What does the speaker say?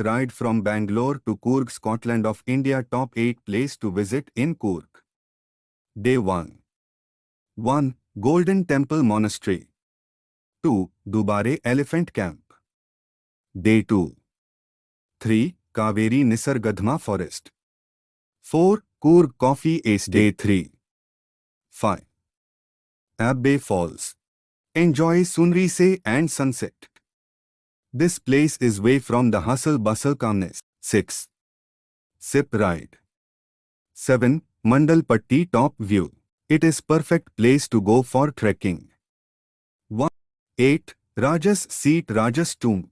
ride from Bangalore to Coorg, Scotland of India. Top 8 place to visit in Coorg. Day 1. 1. Golden Temple Monastery. 2. Dubare Elephant Camp. Day 2. 3. Kaveri Nisargadhma Forest. 4. Coorg Coffee Estate. Day 3. 5. Abbey Falls. Enjoy sunrise and sunset. This place is away from the hustle-bustle calmness. 6. Zip Ride. 7. Mandalpatti Top View. It is perfect place to go for trekking. 1. 8. Rajas Seat Rajas Tomb.